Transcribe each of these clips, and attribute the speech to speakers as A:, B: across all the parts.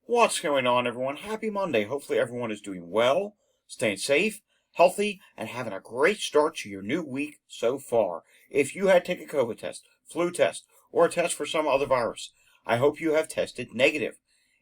A: What's going on, everyone? Happy Monday. Hopefully everyone is doing well, staying safe, healthy, and having a great start to your new week so far. If you had to take a COVID test, flu test, or a test for some other virus, I hope you have tested negative.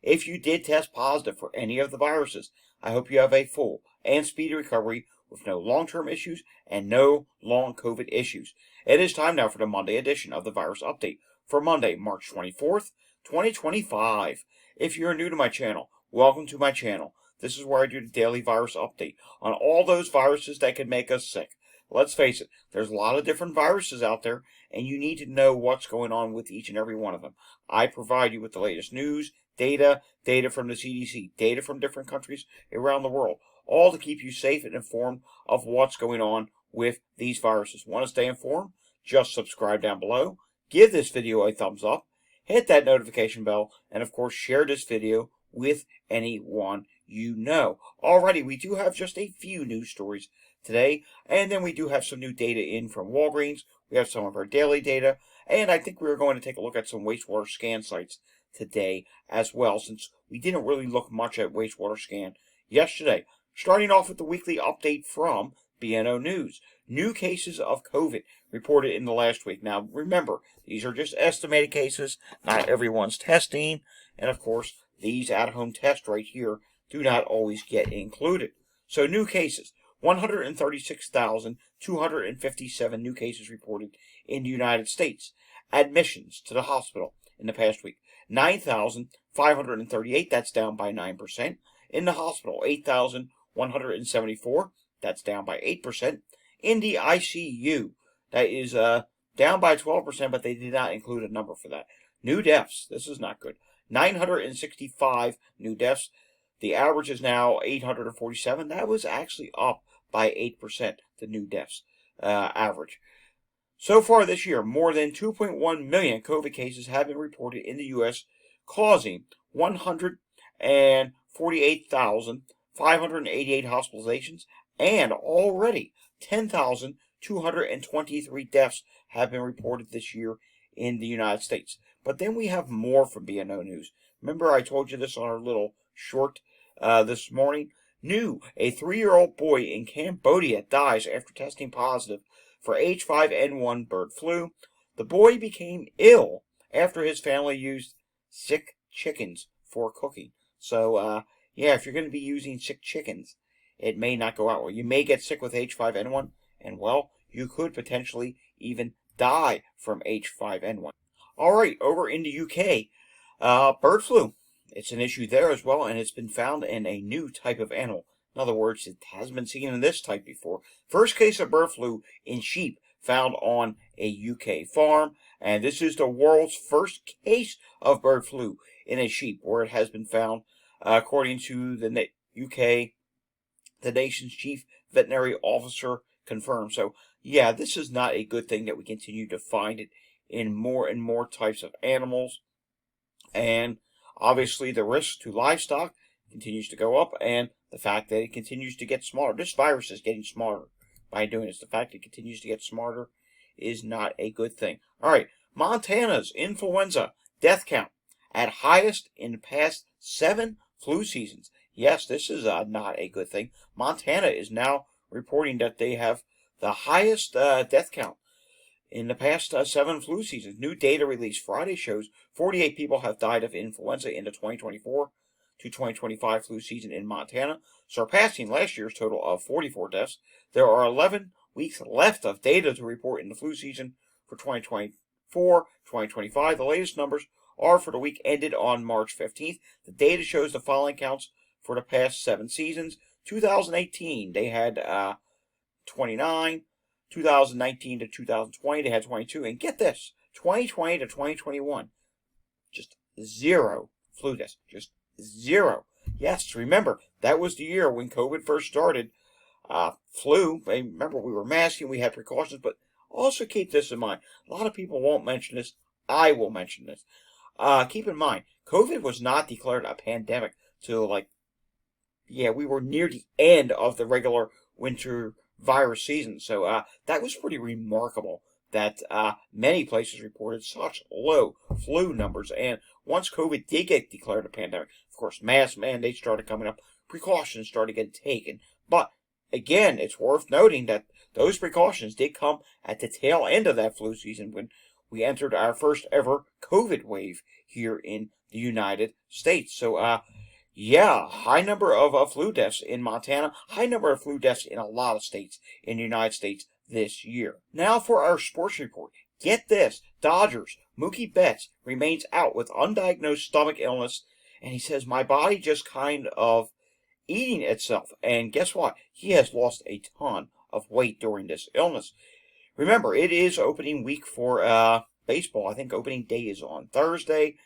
A: If you did test positive for any of the viruses, I hope you have a full and speedy recovery with no long-term issues and no long COVID issues. It is time now for the Monday edition of the Virus Update for Monday, March 24th, 2025. If you're new to my channel, welcome to my channel. This is where I do the daily virus update on all those viruses that can make us sick. Let's face it, there's a lot of different viruses out there, and you need to know what's going on with each and every one of them. I provide you with the latest news, data from the CDC, data from different countries around the world, all to keep you safe and informed of what's going on with these viruses. Want to stay informed? Just subscribe down below. Give this video a thumbs up. Hit that notification bell, and of course share this video with anyone you know. Alrighty, we do have just a few news stories today, and then we do have some new data in from Walgreens. We have some of our daily data, and I think we're going to take a look at some wastewater scan sites today as well, since we didn't really look much at wastewater scan yesterday. Starting off with the weekly update from BNO News. New cases of COVID reported in the last week. Now, remember, these are just estimated cases. Not everyone's testing. And, of course, these at-home tests right here do not always get included. So, new cases. 136,257 new cases reported in the United States. Admissions to the hospital in the past week. 9,538. That's down by 9%. In the hospital, 8,174. That's down by 8%. In the ICU, that is down by 12%, but they did not include a number for that. New deaths, this is not good. 965 new deaths. The average is now 847. That was actually up by 8%, the new deaths average. So far this year, more than 2.1 million COVID cases have been reported in the U.S., causing 148,588 hospitalizations, and already 10,223 deaths have been reported this year in the United States. But then we have more from BNO News. Remember I told you this on our little short this morning? New, a 3-year-old boy in Cambodia dies after testing positive for H5N1 bird flu. The boy became ill after his family used sick chickens for cooking. So, yeah, if you're going to be using sick chickens, it may not go out well. You may get sick with H5N1, and, well, you could potentially even die from H5N1. All right, over in the UK, bird flu. It's an issue there as well, and it's been found in a new type of animal. In other words, it hasn't been seen in this type before. First case of bird flu in sheep found on a UK farm, and this is the world's first case of bird flu in a sheep, where it has been found, according to the UK. The nation's chief veterinary officer confirmed. So, yeah, this is not a good thing that we continue to find it in more and more types of animals. And obviously the risk to livestock continues to go up, and the fact that it continues to get smaller. This virus is getting smarter by doing this. The fact that it continues to get smarter is not a good thing. All right, Montana's influenza death count at highest in the past 7 flu seasons. Yes, this is not a good thing. Montana is now reporting that they have the highest death count in the past 7 flu seasons. New data released Friday shows 48 people have died of influenza in the 2024 to 2025 flu season in Montana, surpassing last year's total of 44 deaths. There are 11 weeks left of data to report in the flu season for 2024-2025. The latest numbers are for the week ended on March 15th. The data shows the following counts for the past 7 seasons. 2018, they had 29. 2019 to 2020, they had 22. And get this, 2020 to 2021, just 0 flu deaths. Just 0. Yes, remember, that was the year when COVID first started. Flu, remember, we were masking, we had precautions, but also keep this in mind. A lot of people won't mention this. I will mention this. Keep in mind, COVID was not declared a pandemic till, we were near the end of the regular winter virus season. So that was pretty remarkable that many places reported such low flu numbers. And once COVID did get declared a pandemic, of course, mask mandates started coming up, precautions started getting taken. But again, it's worth noting that those precautions did come at the tail end of that flu season when we entered our first ever COVID wave here in the United States. So, yeah, high number of flu deaths in Montana, high number of flu deaths in a lot of states in the United States this year. Now for our sports report. Get this, Dodgers, Mookie Betts remains out with undiagnosed stomach illness, and he says, my body just kind of eating itself. And guess what? He has lost a ton of weight during this illness. Remember, it is opening week for baseball. I think opening day is on Thursday,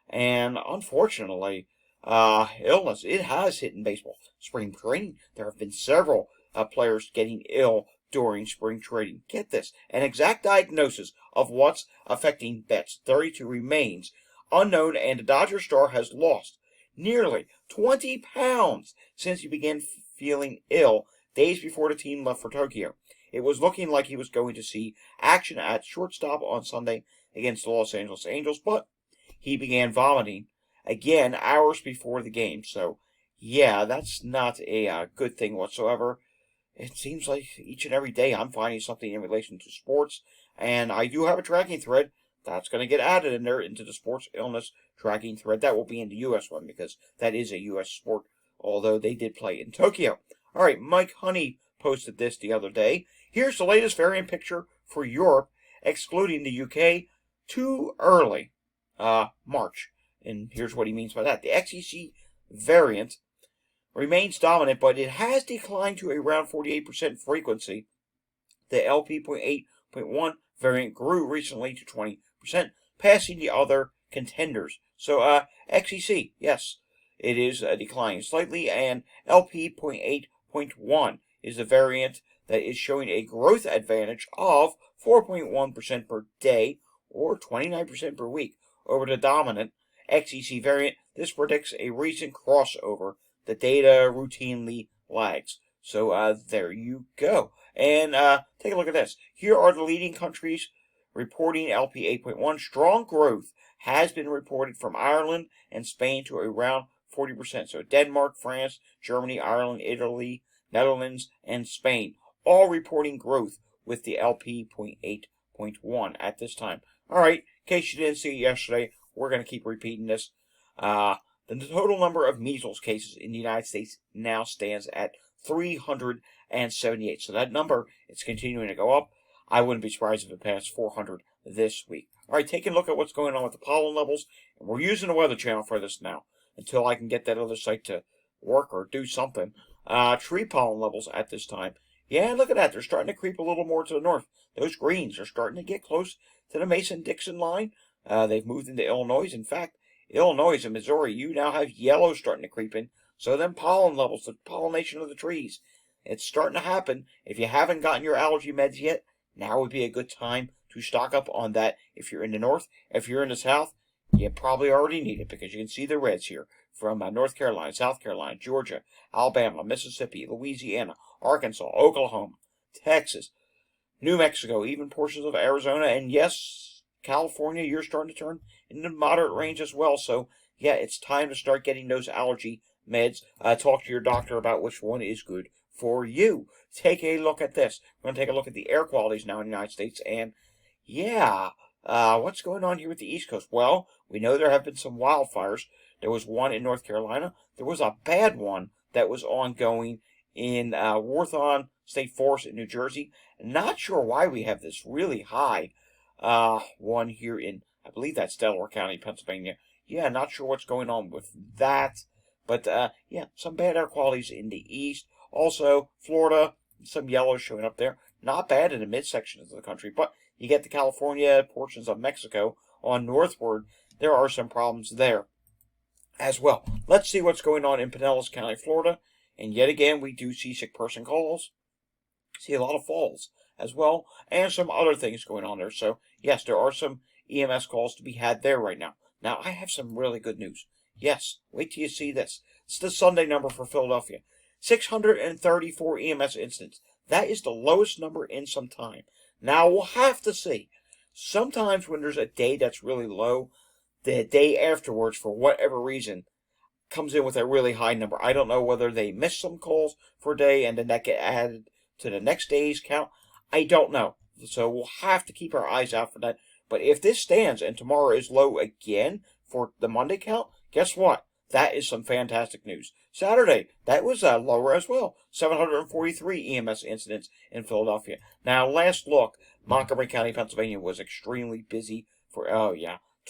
A: and unfortunately, illness, it has hit in baseball. Spring training, there have been several players getting ill during spring training. Get this, an exact diagnosis of what's affecting Betts, 32, remains unknown, and the Dodger star has lost nearly 20 pounds since he began feeling ill days before the team left for Tokyo. It was looking like he was going to see action at shortstop on Sunday against the Los Angeles Angels, but he began vomiting again hours before the game. So, yeah, that's not a good thing whatsoever. It seems like each and every day I'm finding something in relation to sports, and I do have a tracking thread that's going to get added in there into the sports illness tracking thread. That will be in the U.S. one because that is a U.S. sport, although they did play in Tokyo. All right, Mike Honey posted this the other day. Here's the latest variant picture for Europe, excluding the UK, too early, March. And here's what he means by that. The XEC variant remains dominant, but it has declined to around 48% frequency. The LP.8.1 variant grew recently to 20%, passing the other contenders. So, XEC, yes, it is declining slightly, and LP.8.1 is the variant that is showing a growth advantage of 4.1% per day, or 29% per week, over the dominant XEC variant. This predicts a recent crossover. The data routinely lags. So there you go. And take a look at this. Here are the leading countries reporting LP 8.1. Strong growth has been reported from Ireland and Spain to around 40%. So Denmark, France, Germany, Ireland, Italy, Netherlands, and Spain, all reporting growth with the LP.8.1 at this time. All right, in case you didn't see it yesterday, we're going to keep repeating this. The total number of measles cases in the United States now stands at 378. So that number is continuing to go up. I wouldn't be surprised if it passed 400 this week. All right, taking a look at what's going on with the pollen levels. And we're using the Weather Channel for this now until I can get that other site to work or do something. Tree pollen levels at this time. Yeah, look at that. They're starting to creep a little more to the north. Those greens are starting to get close to the Mason-Dixon line. They've moved into Illinois. In fact, Illinois and Missouri, you now have yellow starting to creep in. So then pollen levels, the pollination of the trees, it's starting to happen. If you haven't gotten your allergy meds yet, now would be a good time to stock up on that. If you're in the north, if you're in the south, you probably already need it because you can see the reds here from North Carolina, South Carolina, Georgia, Alabama, Mississippi, Louisiana, Arkansas, Oklahoma, Texas, New Mexico, even portions of Arizona, and yes, California, you're starting to turn into moderate range as well. So, yeah, it's time to start getting those allergy meds. Talk to your doctor about which one is good for you. Take a look at this. We're going to take a look at the air qualities now in the United States. And, yeah, what's going on here with the East Coast? Well, we know there have been some wildfires. There was one in North Carolina. There was a bad one that was ongoing in Warthon State Forest in New Jersey. Not sure why we have this really high one here in, I believe that's Delaware County, Pennsylvania. Yeah, not sure what's going on with that. But, yeah, some bad air qualities in the east. Also, Florida, some yellow showing up there. Not bad in the midsections of the country, but you get to California, portions of Mexico on northward. There are some problems there as well. Let's see what's going on in Pinellas County, Florida. And yet again, we do see sick person calls. See a lot of falls as well, and some other things going on there. So, yes, there are some EMS calls to be had there right now. Now, I have some really good news. Yes, wait till you see this. It's the Sunday number for Philadelphia. 634 EMS incidents. That is the lowest number in some time. Now, we'll have to see. Sometimes when there's a day that's really low, the day afterwards, for whatever reason, comes in with a really high number. I don't know whether they missed some calls for a day and then that get added to the next day's count. I don't know. So we'll have to keep our eyes out for that. But if this stands and tomorrow is low again for the Monday count, guess what? That is some fantastic news. Saturday, that was lower as well. 743 EMS incidents in Philadelphia. Now, last look, Montgomery County, Pennsylvania was extremely busy for,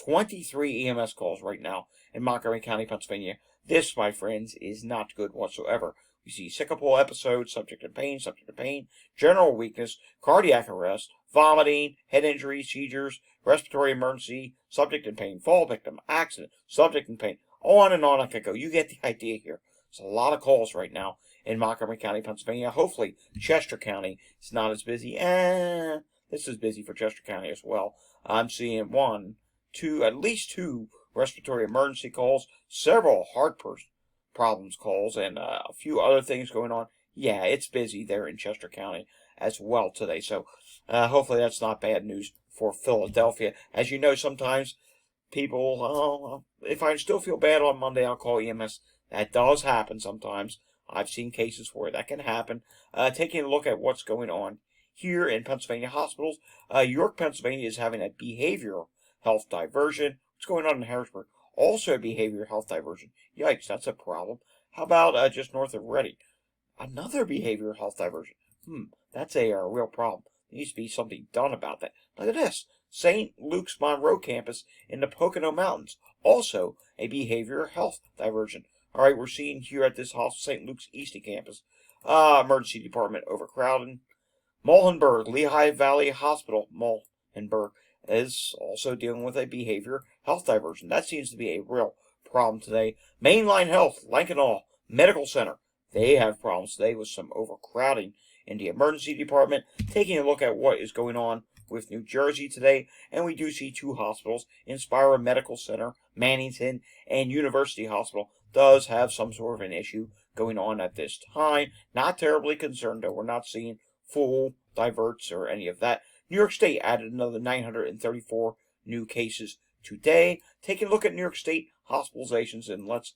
A: 23 EMS calls right now in Montgomery County, Pennsylvania. This, my friends, is not good whatsoever. We see syncopal episodes, subject to pain, general weakness, cardiac arrest, vomiting, head injury, seizures, respiratory emergency, subject in pain, fall victim, accident, subject in pain. On and on I could go. You get the idea here. There's a lot of calls right now in Montgomery County, Pennsylvania. Hopefully, Chester County is not as busy. This is busy for Chester County as well. I'm seeing at least two respiratory emergency calls, several heart problems calls, and a few other things going on. Yeah, it's busy there in Chester County as well today. So hopefully that's not bad news for Philadelphia. As you know, sometimes people, if I still feel bad on Monday, I'll call EMS. That does happen sometimes. I've seen cases where that can happen. Taking a look at what's going on here in Pennsylvania hospitals, York, Pennsylvania is having a behavioral health diversion. What's going on in Harrisburg? Also a behavioral health diversion. Yikes, that's a problem. How about just north of Reading? Another behavioral health diversion. That's a real problem. There needs to be something done about that. Look at this. St. Luke's Monroe campus in the Pocono Mountains. Also a behavioral health diversion. All right, we're seeing here at this hospital, St. Luke's Easton campus, emergency department overcrowding. Muhlenberg, Lehigh Valley Hospital, Muhlenberg, is also dealing with a behavior health diversion. That seems to be a real problem today. Mainline Health, Lankenau Medical Center, they have problems today with some overcrowding in the emergency department. Taking a look at what is going on with New Jersey today, and we do see two hospitals, Inspira Medical Center, Mannington, and University Hospital, does have some sort of an issue going on at this time. Not terribly concerned, though. We're not seeing full diverts or any of that. New York State added another 934 new cases today. Taking a look at New York State hospitalizations, and let's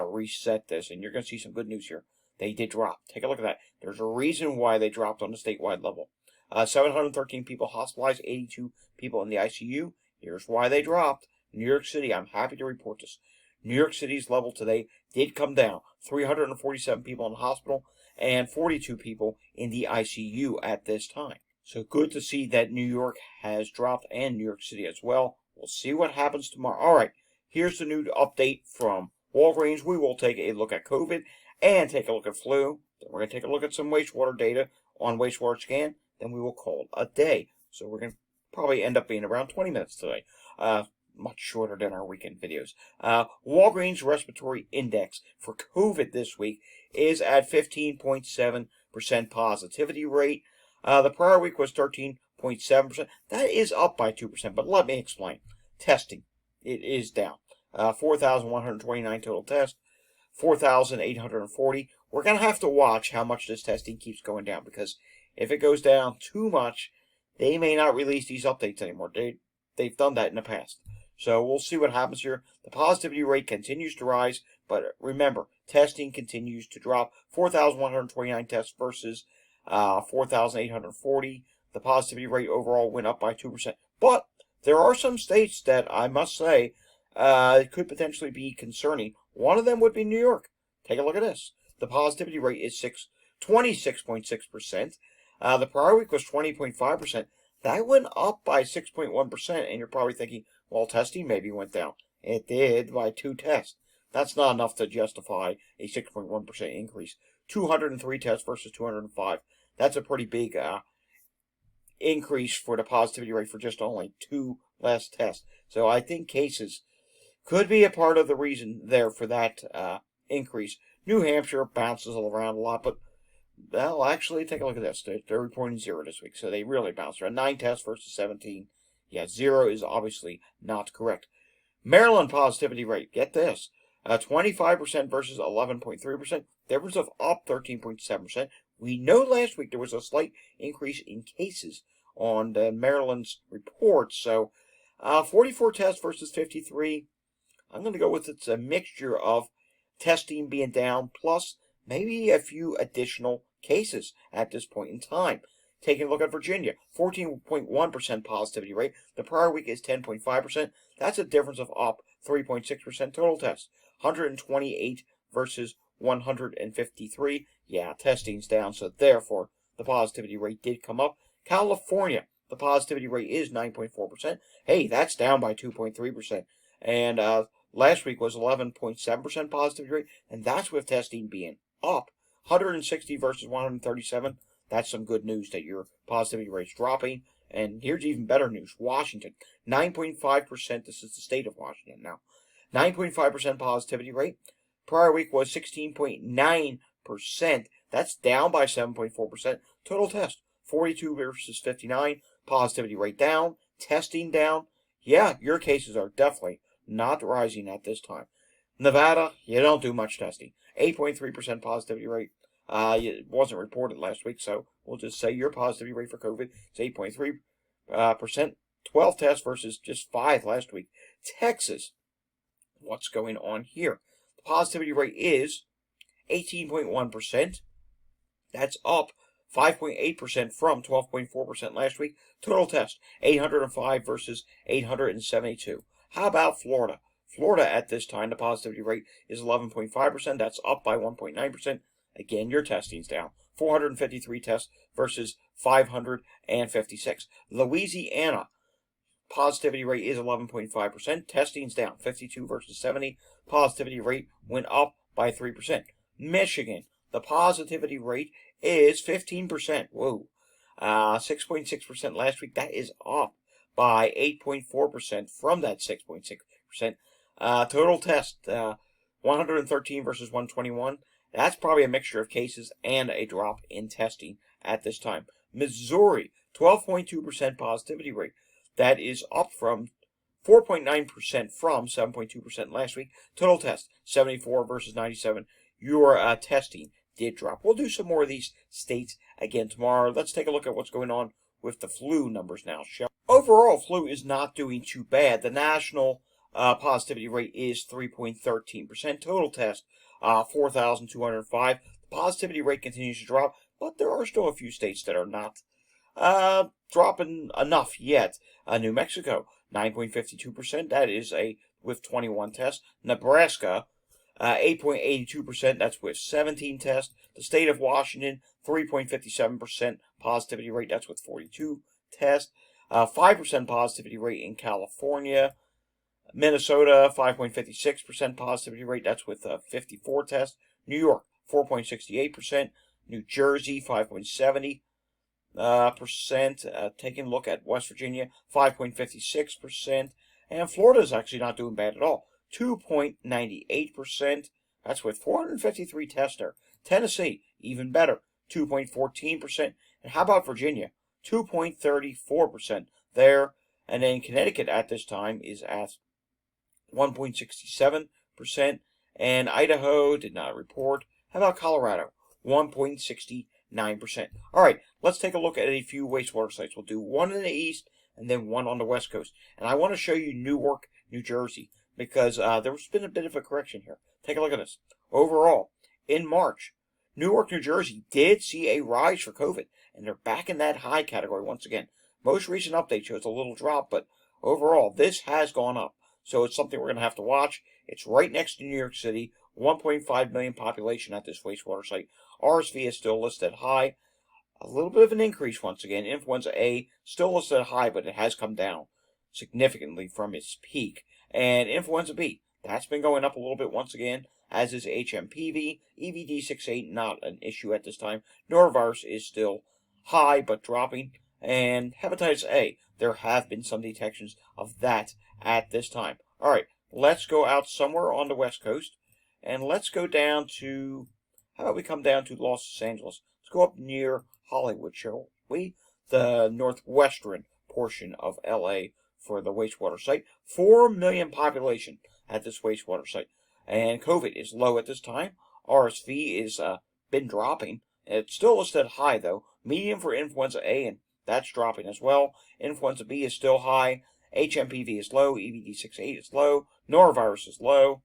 A: reset this, and you're going to see some good news here. They did drop. Take a look at that. There's a reason why they dropped on the statewide level. 713 people hospitalized, 82 people in the ICU. Here's why they dropped. New York City, I'm happy to report this. New York City's level today did come down. 347 people in the hospital and 42 people in the ICU at this time. So good to see that New York has dropped, and New York City as well. We'll see what happens tomorrow. All right, here's the new update from Walgreens. We will take a look at COVID and take a look at flu. Then we're going to take a look at some wastewater data on wastewater scan. Then we will call it a day. So we're going to probably end up being around 20 minutes today. Much shorter than our weekend videos. Walgreens respiratory index for COVID this week is at 15.7% positivity rate. The prior week was 13.7%. That is up by 2%, but let me explain. Testing, it is down. 4,129 total tests, 4,840. We're going to have to watch how much this testing keeps going down, because if it goes down too much, they may not release these updates anymore. They've done that in the past. So we'll see what happens here. The positivity rate continues to rise, but remember, testing continues to drop. 4,129 tests versus 4,840. The positivity rate overall went up by 2%. But there are some states that I must say could potentially be concerning. One of them would be New York. Take a look at this. The positivity rate is 26.6%. The prior week was 20.5%. That went up by 6.1%, and you're probably thinking, well, testing maybe went down. It did by 2 tests. That's not enough to justify a 6.1% increase. 203 tests versus 205. That's a pretty big increase for the positivity rate for just only 2 less tests. So I think cases could be a part of the reason there for that increase. New Hampshire bounces around a lot, but well, actually, take a look at this. They're reporting 0 this week, so they really bounced around. 9 tests versus 17. Yeah, 0 is obviously not correct. Maryland positivity rate, get this, 25% versus 11.3%. Difference of up 13.7%. We know last week there was a slight increase in cases on the Maryland's report, so 44 tests versus 53. I'm going to go with it's a mixture of testing being down plus maybe a few additional cases at this point in time. Taking a look at Virginia, 14.1% positivity rate. The prior week is 10.5%. That's a difference of up 3.6% total tests. 128 versus 153. Yeah, testing's down, so therefore the positivity rate did come up. California, the positivity rate is 9.4%. Hey, that's down by 2.3%. And last week was 11.7% positivity rate, and that's with testing being up. 160 versus 137. That's some good news that your positivity rate's dropping. And here's even better news. Washington, 9.5%. This is the state of Washington now. 9.5% positivity rate. Prior week was 16.9%. That's down by 7.4%. Total test, 42 versus 59. Positivity rate down. Testing down. Yeah, your cases are definitely not rising at this time. Nevada, you don't do much testing. 8.3% positivity rate. It wasn't reported last week, so we'll just say your positivity rate for COVID is 8.3%. 12 tests versus just 5 last week. Texas, what's going on here? The positivity rate is 18.1%. That's up 5.8% from 12.4% last week. Total test, 805 versus 872. How about Florida? Florida at this time, the positivity rate is 11.5%. That's up by 1.9%. Again, your testing's down. 453 tests versus 556. Louisiana, positivity rate is 11.5%. Testing's down. 52 versus 70. Positivity rate went up by 3%. Michigan, the positivity rate is 15%. Whoa. 6.6% last week. That is up by 8.4% from that 6.6%. Total test, 113 versus 121. That's probably a mixture of cases and a drop in testing at this time. Missouri, 12.2% positivity rate. That is up from 4.9% from 7.2% last week. Total test, 74 versus 97. Your testing did drop. We'll do some more of these states again tomorrow. Let's take a look at what's going on with the flu numbers now. Overall, flu is not doing too bad. The national positivity rate is 3.13%. Total test, 4,205. The positivity rate continues to drop, but there are still a few states that are not dropping enough yet. New Mexico, 9.52%. That is with 21 tests. Nebraska, 8.82%. That's with 17 tests. The state of Washington, 3.57% positivity rate. That's with 42 tests. 5% positivity rate in California. Minnesota, 5.56% positivity rate. That's with 54 tests. New York, 4.68%. New Jersey, 5.70%. Taking a look at West Virginia, 5.56%. And Florida is actually not doing bad at all. 2.98%. That's with 453 tests there. Tennessee, even better, 2.14%. And how about Virginia? 2.34% there. And then Connecticut at this time is at 1.67%. And Idaho did not report. How about Colorado? 1.69%. All right, let's take a look at a few wastewater sites. We'll do one in the east and then one on the west coast. And I want to show you Newark, New Jersey, because there's been a bit of a correction here. Take a look at this. Overall, in March, Newark, New Jersey did see a rise for COVID, and they're back in that high category once again. Most recent update shows a little drop, but overall, this has gone up. So it's something we're going to have to watch. It's right next to New York City, 1.5 million population at this wastewater site. RSV is still listed high. A little bit of an increase once again. Influenza A still listed high, but it has come down significantly from its peak. And influenza B, that's been going up a little bit once again, as is HMPV. EVD68, not an issue at this time. Norovirus is still high, but dropping. And hepatitis A, there have been some detections of that at this time. All right, let's go out somewhere on the West Coast, and let's go down to, how about we come down to Los Angeles? Let's go up near Hollywood, shall we? The northwestern portion of LA for the wastewater site. 4 million population at this wastewater site. And COVID is low at this time. RSV is been dropping. It's still listed high, though. Medium for influenza A, and that's dropping as well. Influenza B is still high. HMPV is low. EVD68 is low. Norovirus is low.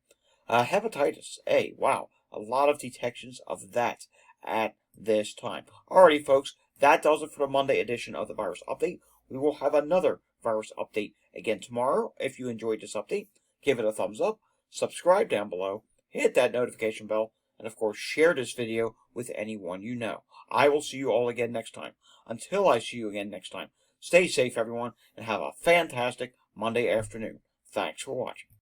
A: Hepatitis A, wow, a lot of detections of that at this time. Alrighty, folks, that does it for the Monday edition of the Virus Update. We will have another Virus Update again tomorrow. If you enjoyed this update, give it a thumbs up, subscribe down below, hit that notification bell, and of course, share this video with anyone you know. I will see you all again next time. Until I see you again next time, stay safe, everyone, and have a fantastic Monday afternoon. Thanks for watching.